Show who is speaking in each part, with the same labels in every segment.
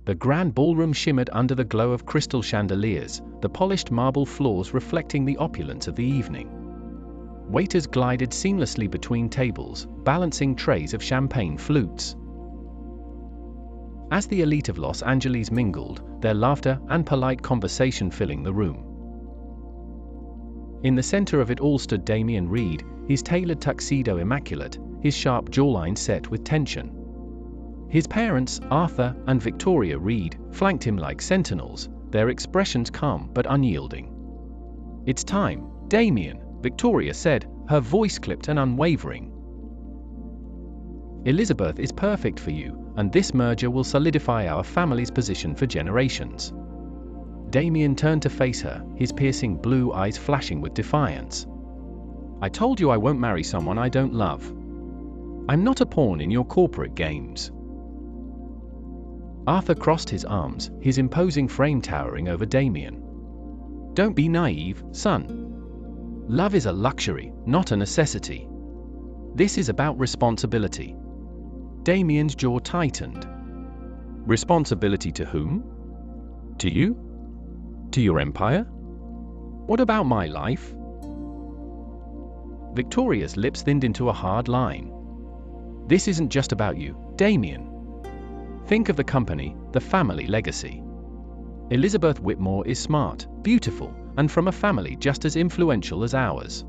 Speaker 1: The grand ballroom shimmered under the glow of crystal chandeliers, the polished marble floors reflecting the opulence of the evening. Waiters glided seamlessly between tables, balancing trays of champagne flutes. As the elite of Los Angeles mingled, their laughter and polite conversation filling the room. In the center of it all stood Damian Reed, his tailored tuxedo immaculate, his sharp jawline set with tension. His parents, Arthur and Victoria Reed, flanked him like sentinels, their expressions calm but unyielding. "It's time, Damian," Victoria said, her voice clipped and unwavering. "Elizabeth is perfect for you, and this merger will solidify our family's position for generations." Damian turned to face her, his piercing blue eyes flashing with defiance. "I told you I won't marry someone I don't love. I'm not a pawn in your corporate games." Arthur crossed his arms, his imposing frame towering over Damian. "Don't be naive, son. Love is a luxury, not a necessity. This is about responsibility." Damian's jaw tightened. "Responsibility to whom? To you? To your empire? What about my life?" Victoria's lips thinned into a hard line. "This isn't just about you, Damian. Think of the company, the family legacy. Elizabeth Whitmore is smart, beautiful, and from a family just as influential as ours.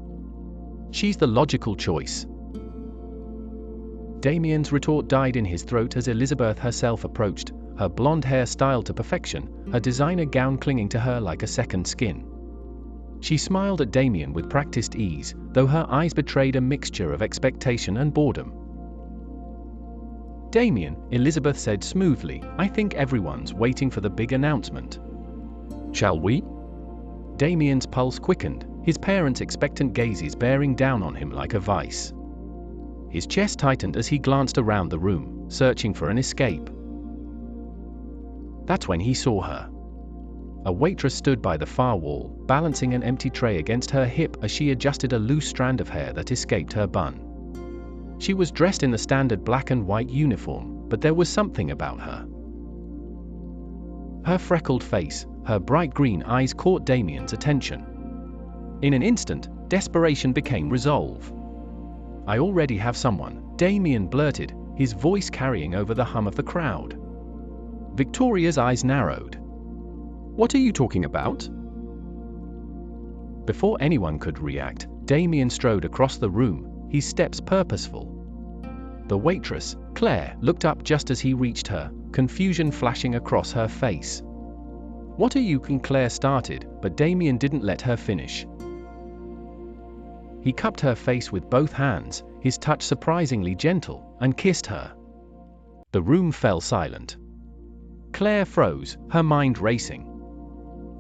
Speaker 1: She's the logical choice." Damian's retort died in his throat as Elizabeth herself approached, her blonde hair styled to perfection, her designer gown clinging to her like a second skin. She smiled at Damian with practiced ease, though her eyes betrayed a mixture of expectation and boredom. "Damian," Elizabeth said smoothly, "I think everyone's waiting for the big announcement. Shall we?" Damian's pulse quickened, his parents' expectant gazes bearing down on him like a vice. His chest tightened as he glanced around the room, searching for an escape. That's when he saw her. A waitress stood by the far wall, balancing an empty tray against her hip as she adjusted a loose strand of hair that escaped her bun. She was dressed in the standard black and white uniform, but there was something about her. Her freckled face, her bright green eyes caught Damian's attention. In an instant, desperation became resolve. "I already have someone," Damian blurted, his voice carrying over the hum of the crowd. Victoria's eyes narrowed. "What are you talking about?" Before anyone could react, Damian strode across the room, his steps purposeful. The waitress, Claire, looked up just as he reached her, confusion flashing across her face. "What are you?" Claire started, but Damian didn't let her finish. He cupped her face with both hands, his touch surprisingly gentle, and kissed her. The room fell silent. Claire froze, her mind racing.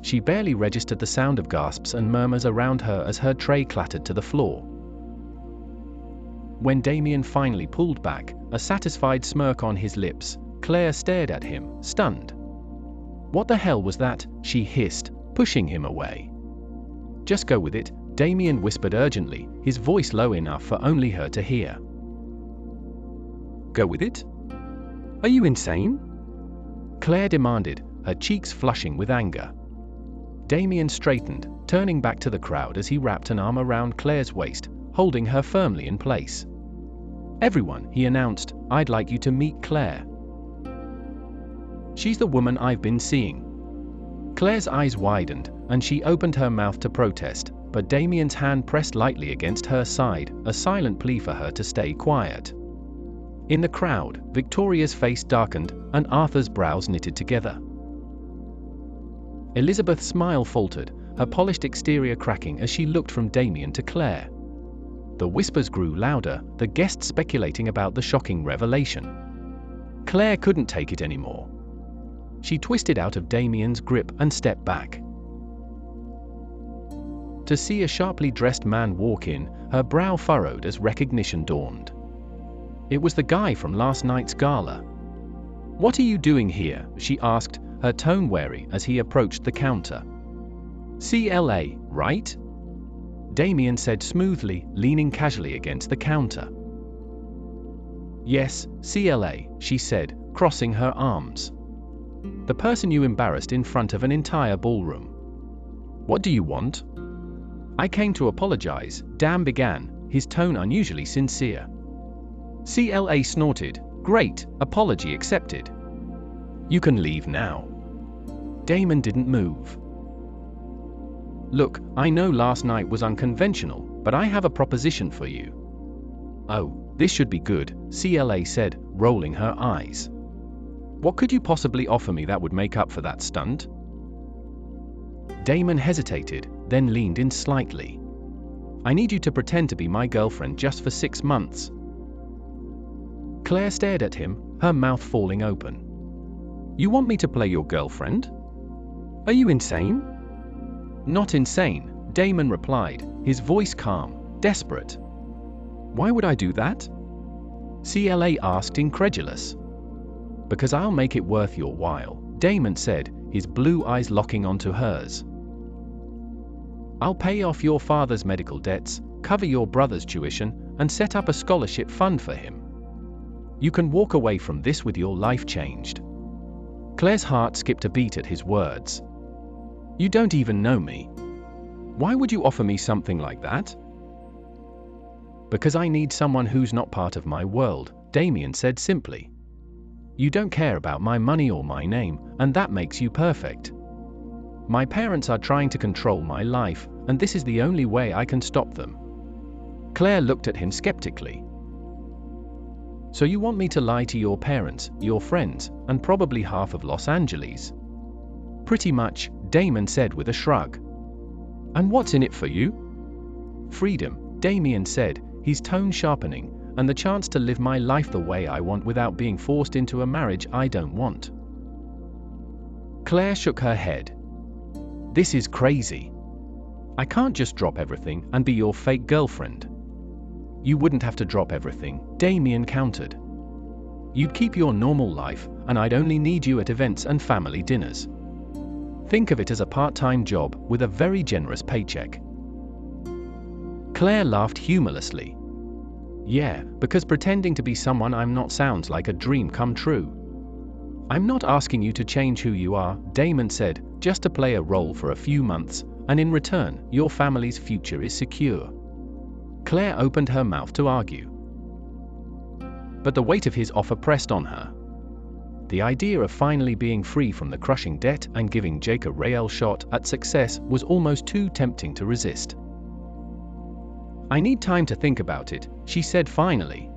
Speaker 1: She barely registered the sound of gasps and murmurs around her as her tray clattered to the floor. When Damian finally pulled back, a satisfied smirk on his lips, Claire stared at him, stunned. "What the hell was that?" she hissed, pushing him away. "Just go with it," Damian whispered urgently, his voice low enough for only her to hear. "Go with it? Are you insane?" Claire demanded, her cheeks flushing with anger. Damian straightened, turning back to the crowd as he wrapped an arm around Claire's waist, holding her firmly in place. "Everyone," he announced, "I'd like you to meet Claire. She's the woman I've been seeing." Claire's eyes widened, and she opened her mouth to protest, but Damian's hand pressed lightly against her side, a silent plea for her to stay quiet. In the crowd, Victoria's face darkened, and Arthur's brows knitted together. Elizabeth's smile faltered, her polished exterior cracking as she looked from Damian to Claire. The whispers grew louder, the guests speculating about the shocking revelation. Claire couldn't take it anymore. She twisted out of Damian's grip and stepped back. To see a sharply dressed man walk in, her brow furrowed as recognition dawned. It was the guy from last night's gala. "What are you doing here?" she asked, her tone wary as he approached the counter. "CLA, right?" Damian said smoothly, leaning casually against the counter. "Yes, CLA," she said, crossing her arms. The person you embarrassed in front of an entire ballroom. What do you want? I came to apologize, Dan began, his tone unusually sincere. CLA snorted. Great, apology accepted. You can leave now. Damon didn't move. Look, I know last night was unconventional, but I have a proposition for you. Oh, this should be good, CLA said, rolling her eyes. What could you possibly offer me that would make up for that stunt? Damon hesitated, then leaned in slightly. I need you to pretend to be my girlfriend just for 6 months. Claire stared at him, her mouth falling open. You want me to play your girlfriend? Are you insane? Not insane, Damon replied, his voice calm, desperate. Why would I do that? CLA asked, incredulous. Because I'll make it worth your while, Damon said, his blue eyes locking onto hers. I'll pay off your father's medical debts, cover your brother's tuition, and set up a scholarship fund for him. You can walk away from this with your life changed. Claire's heart skipped a beat at his words. You don't even know me. Why would you offer me something like that? Because I need someone who's not part of my world, Damien said simply. You don't care about my money or my name, and that makes you perfect. My parents are trying to control my life, and this is the only way I can stop them. Claire looked at him skeptically. So you want me to lie to your parents, your friends, and probably half of Los Angeles? Pretty much, Damon said with a shrug. And what's in it for you? Freedom, Damien said, his tone sharpening, and the chance to live my life the way I want without being forced into a marriage I don't want. Claire shook her head. This is crazy. I can't just drop everything and be your fake girlfriend. You wouldn't have to drop everything, Damien countered. You'd keep your normal life, and I'd only need you at events and family dinners. Think of it as a part-time job with a very generous paycheck. Claire laughed humorlessly. Yeah, because pretending to be someone I'm not sounds like a dream come true. I'm not asking you to change who you are, Damon said, just to play a role for a few months, and in return, your family's future is secure. Claire opened her mouth to argue. But the weight of his offer pressed on her. The idea of finally being free from the crushing debt and giving Jake a real shot at success was almost too tempting to resist. I need time to think about it, she said finally.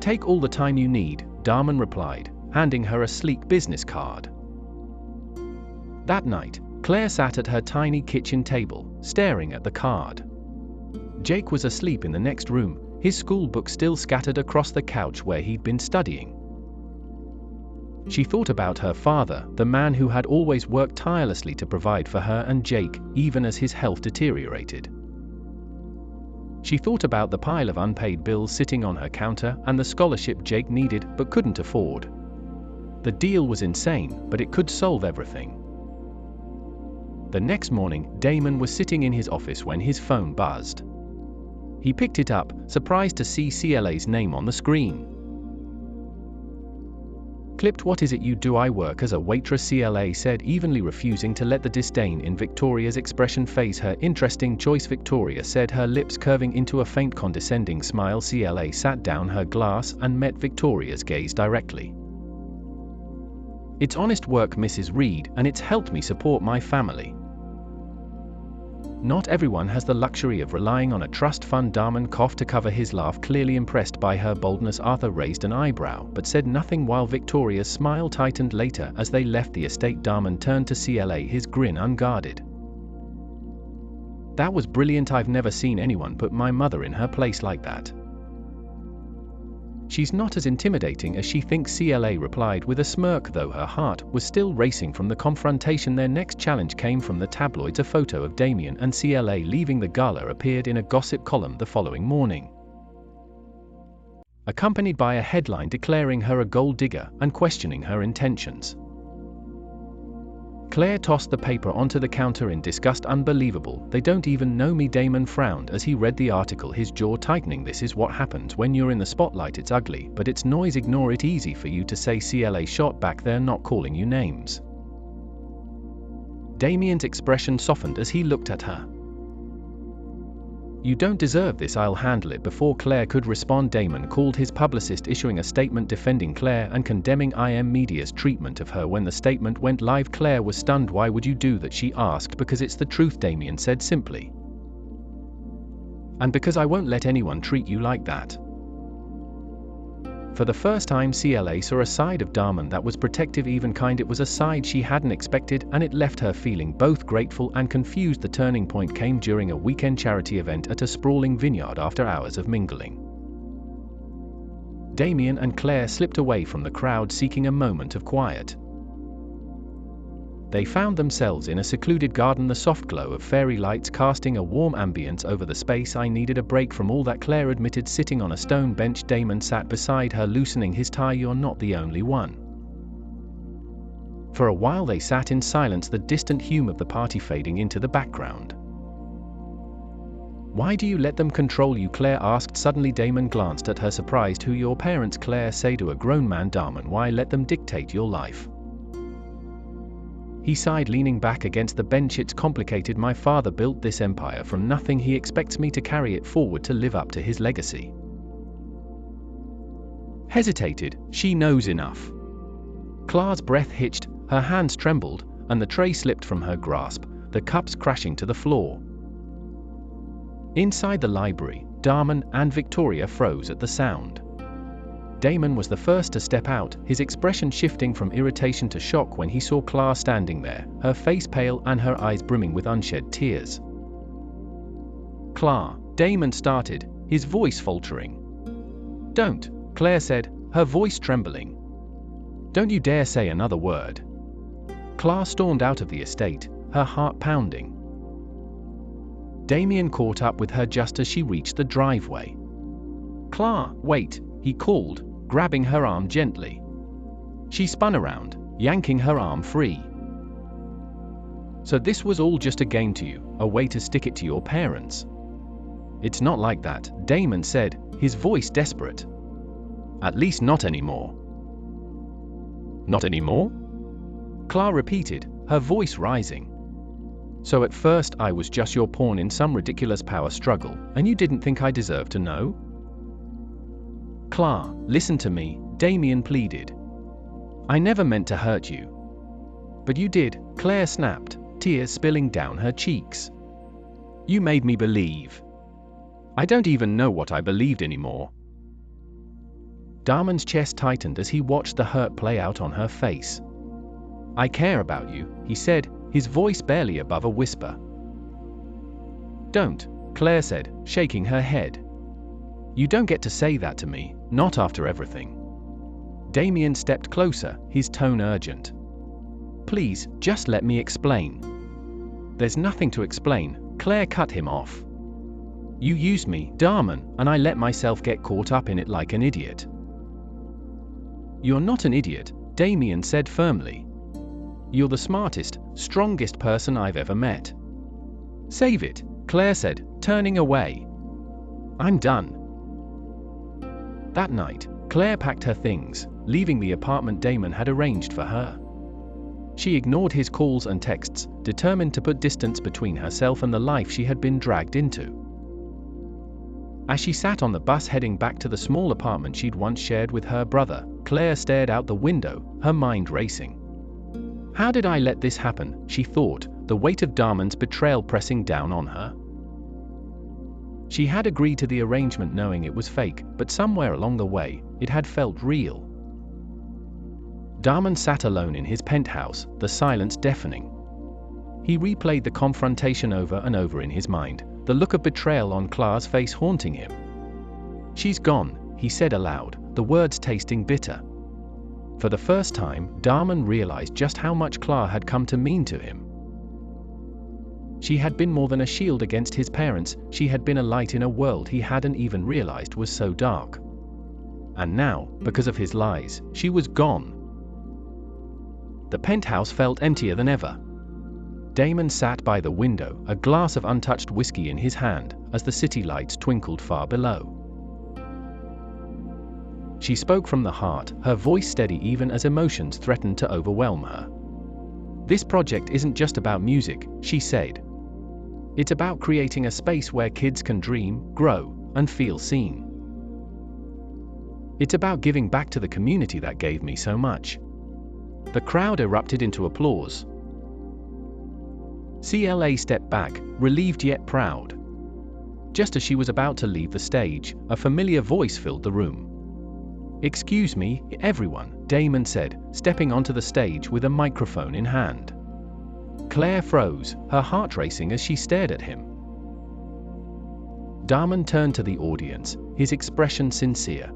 Speaker 1: Take all the time you need, Damon replied, handing her a sleek business card. That night, Claire sat at her tiny kitchen table, staring at the card. Jake was asleep in the next room, his school book still scattered across the couch where he'd been studying. She thought about her father, the man who had always worked tirelessly to provide for her and Jake, even as his health deteriorated. She thought about the pile of unpaid bills sitting on her counter and the scholarship Jake needed but couldn't afford. The deal was insane, but it could solve everything. The next morning, Damon was sitting in his office when his phone buzzed. He picked it up, surprised to see CLA's name on the screen. Clipped. What is it you do? I work as a waitress, CLA said, evenly refusing to let the disdain in Victoria's expression phase her. Interesting choice, Victoria said, her lips curving into a faint condescending smile. CLA sat down her glass and met Victoria's gaze directly. It's honest work, Mrs. Reed, and it's helped me support my family. Not everyone has the luxury of relying on a trust fund. Damon coughed to cover his laugh, clearly impressed by her boldness. Arthur raised an eyebrow, but said nothing while Victoria's smile tightened. Later, as they left the estate, Damon turned to CLA, his grin unguarded. That was brilliant. I've never seen anyone put my mother in her place like that. She's not as intimidating as she thinks, CLA replied with a smirk, though her heart was still racing from the confrontation. Their next challenge came from the tabloids. A photo of Damien and CLA leaving the gala appeared in a gossip column the following morning, accompanied by a headline declaring her a gold digger and questioning her intentions. Claire tossed the paper onto the counter in disgust. Unbelievable, they don't even know me. Damon frowned as he read the article, his jaw tightening. This is what happens when you're in the spotlight. It's ugly, but it's noise. Ignore it. Easy for you to say. CLA shot back. They're not calling you names. Damien's expression softened as he looked at her. You don't deserve this. I'll handle it. Before Claire could respond, Damon called his publicist, issuing a statement defending Claire and condemning IM Media's treatment of her. When the statement went live, Claire was stunned. Why would you do that? She asked. Because it's the truth, Damien said simply. And because I won't let anyone treat you like that. For the first time, CLA saw a side of Damon that was protective, even kind. It was a side she hadn't expected, and it left her feeling both grateful and confused. The turning point came during a weekend charity event at a sprawling vineyard. After hours of mingling, Damien and Claire slipped away from the crowd, seeking a moment of quiet. They found themselves in a secluded garden, the soft glow of fairy lights casting a warm ambience over the space. I needed a break from all that, Claire admitted, sitting on a stone bench. Damon sat beside her, loosening his tie. You're not the only one. For a while they sat in silence, the distant hum of the party fading into the background. Why do you let them control you? Claire asked suddenly. Damon glanced at her, surprised. Who? Your parents, Claire say to a grown man. Damon, why let them dictate your life? He sighed, leaning back against the bench. It's complicated. My father built this empire from nothing. He expects me to carry it forward, to live up to his legacy. Hesitated. She knows enough. Claire's breath hitched, her hands trembled, and the tray slipped from her grasp, the cups crashing to the floor. Inside the library, Damon and Victoria froze at the sound. Damon was the first to step out, his expression shifting from irritation to shock when he saw Claire standing there, her face pale and her eyes brimming with unshed tears. Claire, Damon started, his voice faltering. Don't, Claire said, her voice trembling. Don't you dare say another word. Claire stormed out of the estate, her heart pounding. Damien caught up with her just as she reached the driveway. Claire, wait, he called, grabbing her arm gently. She spun around, yanking her arm free. So this was all just a game to you, a way to stick it to your parents? It's not like that, Damon said, his voice desperate. At least not anymore. Not anymore? Claire repeated, her voice rising. So at first I was just your pawn in some ridiculous power struggle, and you didn't think I deserved to know? Claire, listen to me, Damien pleaded. I never meant to hurt you. But you did, Claire snapped, tears spilling down her cheeks. You made me believe. I don't even know what I believed anymore. Damon's chest tightened as he watched the hurt play out on her face. I care about you, he said, his voice barely above a whisper. Don't, Claire said, shaking her head. You don't get to say that to me, not after everything. Damien stepped closer, his tone urgent. Please, just let me explain. There's nothing to explain, Claire cut him off. You used me, Damon, and I let myself get caught up in it like an idiot. You're not an idiot, Damien said firmly. You're the smartest, strongest person I've ever met. Save it, Claire said, turning away. I'm done. That night, Claire packed her things, leaving the apartment Damon had arranged for her. She ignored his calls and texts, determined to put distance between herself and the life she had been dragged into. As she sat on the bus heading back to the small apartment she'd once shared with her brother, Claire stared out the window, her mind racing. How did I let this happen, she thought, the weight of Damon's betrayal pressing down on her. She had agreed to the arrangement knowing it was fake, but somewhere along the way, it had felt real. Damon sat alone in his penthouse, the silence deafening. He replayed the confrontation over and over in his mind, the look of betrayal on Claire's face haunting him. She's gone, he said aloud, the words tasting bitter. For the first time, Damon realized just how much Claire had come to mean to him. She had been more than a shield against his parents, she had been a light in a world he hadn't even realized was so dark. And now, because of his lies, she was gone. The penthouse felt emptier than ever. Damon sat by the window, a glass of untouched whiskey in his hand, as the city lights twinkled far below. She spoke from the heart, her voice steady even as emotions threatened to overwhelm her. "This project isn't just about music," she said. "It's about creating a space where kids can dream, grow, and feel seen. It's about giving back to the community that gave me so much." The crowd erupted into applause. CLA stepped back, relieved yet proud. Just as she was about to leave the stage, a familiar voice filled the room. "Excuse me, everyone," Damon said, stepping onto the stage with a microphone in hand. Claire froze, her heart racing as she stared at him. Damon turned to the audience, his expression sincere.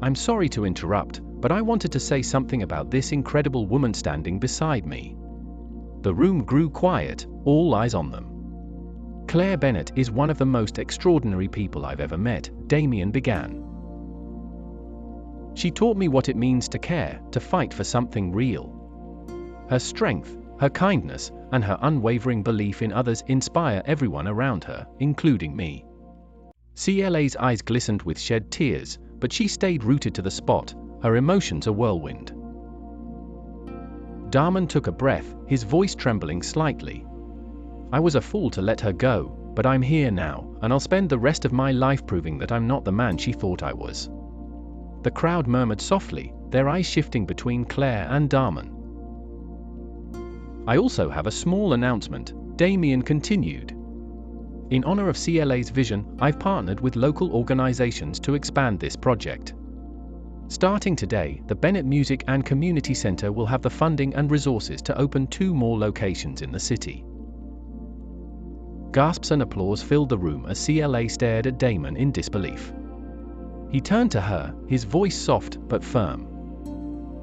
Speaker 1: "I'm sorry to interrupt, but I wanted to say something about this incredible woman standing beside me." The room grew quiet, all eyes on them. "Claire Bennett is one of the most extraordinary people I've ever met," Damien began. "She taught me what it means to care, to fight for something real. Her strength, her kindness, and her unwavering belief in others inspire everyone around her, including me." CLA's eyes glistened with shed tears, but she stayed rooted to the spot, her emotions a whirlwind. Damon took a breath, his voice trembling slightly. "I was a fool to let her go, but I'm here now, and I'll spend the rest of my life proving that I'm not the man she thought I was." The crowd murmured softly, their eyes shifting between Claire and Damon. "I also have a small announcement," Damien continued. "In honor of CLA's vision, I've partnered with local organizations to expand this project. Starting today, the Bennett Music and Community Center will have the funding and resources to open 2 more locations in the city." Gasps and applause filled the room as CLA stared at Damon in disbelief. He turned to her, his voice soft but firm.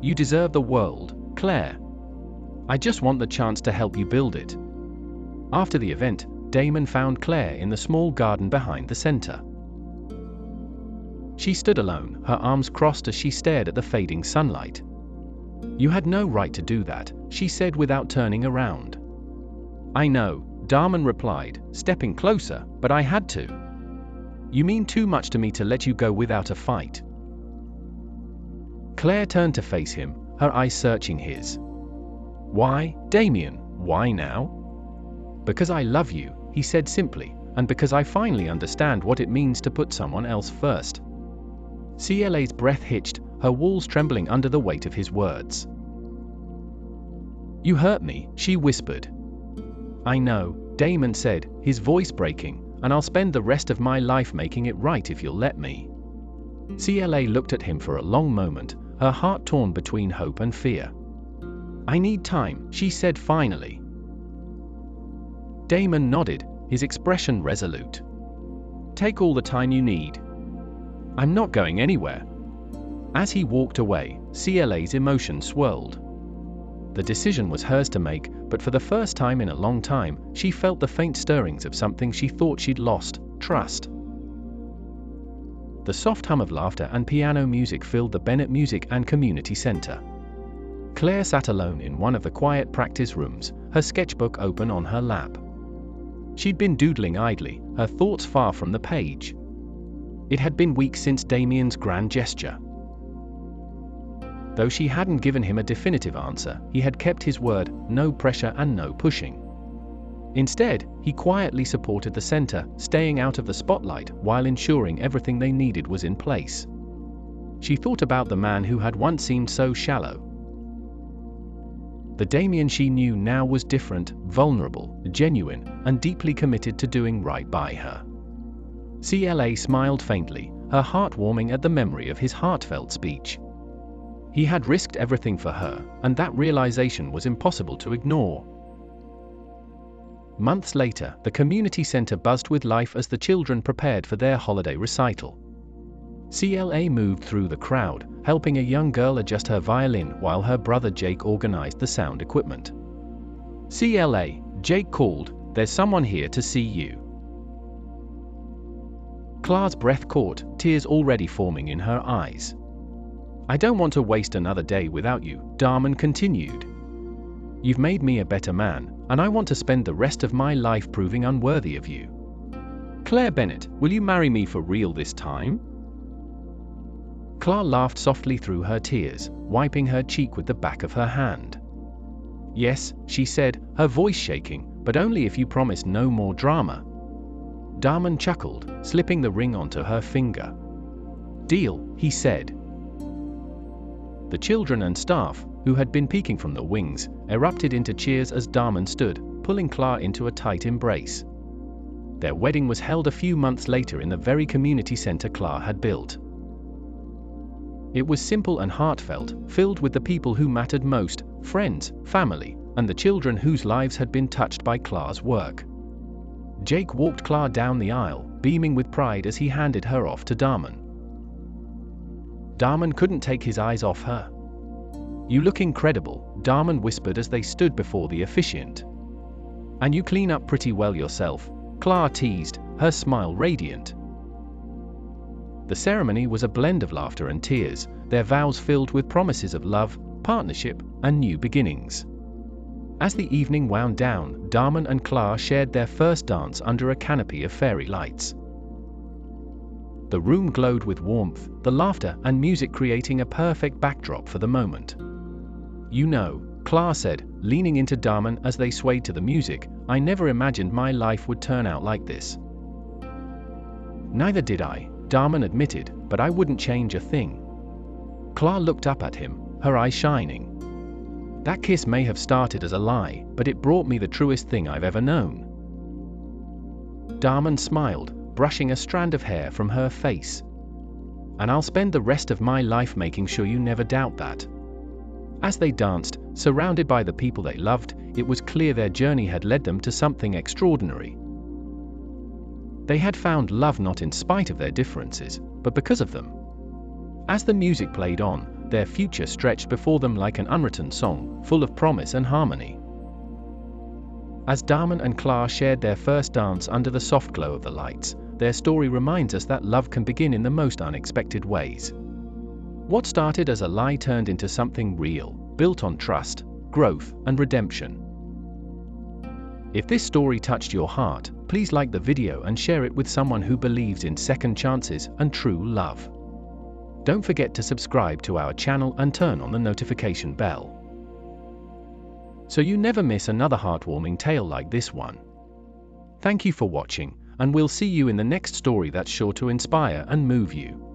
Speaker 1: "You deserve the world, Claire. I just want the chance to help you build it." After the event, Damon found Claire in the small garden behind the center. She stood alone, her arms crossed as she stared at the fading sunlight. "You had no right to do that," she said without turning around. "I know," Damon replied, stepping closer, "but I had to. You mean too much to me to let you go without a fight." Claire turned to face him, her eyes searching his. "Why, Damien, why now?" "Because I love you," he said simply, "and because I finally understand what it means to put someone else first." CLA's breath hitched, her walls trembling under the weight of his words. "You hurt me," she whispered. "I know," Damon said, his voice breaking, "and I'll spend the rest of my life making it right if you'll let me." CLA looked at him for a long moment, her heart torn between hope and fear. "I need time," she said finally. Damon nodded, his expression resolute. "Take all the time you need. I'm not going anywhere." As he walked away, CLA's emotions swirled. The decision was hers to make, but for the first time in a long time, she felt the faint stirrings of something she thought she'd lost: trust. The soft hum of laughter and piano music filled the Bennett Music and Community Center. Claire sat alone in one of the quiet practice rooms, her sketchbook open on her lap. She'd been doodling idly, her thoughts far from the page. It had been weeks since Damien's grand gesture. Though she hadn't given him a definitive answer, he had kept his word: no pressure and no pushing. Instead, he quietly supported the center, staying out of the spotlight while ensuring everything they needed was in place. She thought about the man who had once seemed so shallow. The Damien she knew now was different, vulnerable, genuine, and deeply committed to doing right by her. CLA smiled faintly, her heart warming at the memory of his heartfelt speech. He had risked everything for her, and that realization was impossible to ignore. Months later, the community center buzzed with life as the children prepared for their holiday recital. CLA moved through the crowd, helping a young girl adjust her violin while her brother Jake organized the sound equipment. "CLA," Jake called, "there's someone here to see you." Claire's breath caught, tears already forming in her eyes. "I don't want to waste another day without you," Damon continued. You've made me a better man, and I want to spend the rest of my life proving unworthy of you. Claire Bennett, will you marry me for real this time? Claire laughed softly through her tears, wiping her cheek with the back of her hand. Yes, she said, her voice shaking, but only if you promise no more drama. Darman chuckled, slipping the ring onto her finger. Deal, he said. The children and staff, who had been peeking from the wings, erupted into cheers as Darman stood, pulling Claire into a tight embrace. Their wedding was held a few months later in the very community center Claire had built. It was simple and heartfelt, filled with the people who mattered most, friends, family, and the children whose lives had been touched by Claire's work. Jake walked Claire down the aisle, beaming with pride as he handed her off to Darman. Darman couldn't take his eyes off her. You look incredible, Darman whispered as they stood before the officiant. And you clean up pretty well yourself, Claire teased, her smile radiant. The ceremony was a blend of laughter and tears, their vows filled with promises of love, partnership, and new beginnings. As the evening wound down, Darman and Claire shared their first dance under a canopy of fairy lights. The room glowed with warmth, the laughter and music creating a perfect backdrop for the moment. You know, Claire said, leaning into Darman as they swayed to the music, I never imagined my life would turn out like this. Neither did I, Darman admitted, but I wouldn't change a thing. Claire looked up at him, her eyes shining. That kiss may have started as a lie, but it brought me the truest thing I've ever known. Darman smiled, brushing a strand of hair from her face. And I'll spend the rest of my life making sure you never doubt that. As they danced, surrounded by the people they loved, it was clear their journey had led them to something extraordinary. They had found love not in spite of their differences, but because of them. As the music played on, their future stretched before them like an unwritten song, full of promise and harmony. As Darman and Claire shared their first dance under the soft glow of the lights, their story reminds us that love can begin in the most unexpected ways. What started as a lie turned into something real, built on trust, growth, and redemption. If this story touched your heart, please like the video and share it with someone who believes in second chances and true love. Don't forget to subscribe to our channel and turn on the notification bell, so you never miss another heartwarming tale like this one. Thank you for watching, and we'll see you in the next story that's sure to inspire and move you.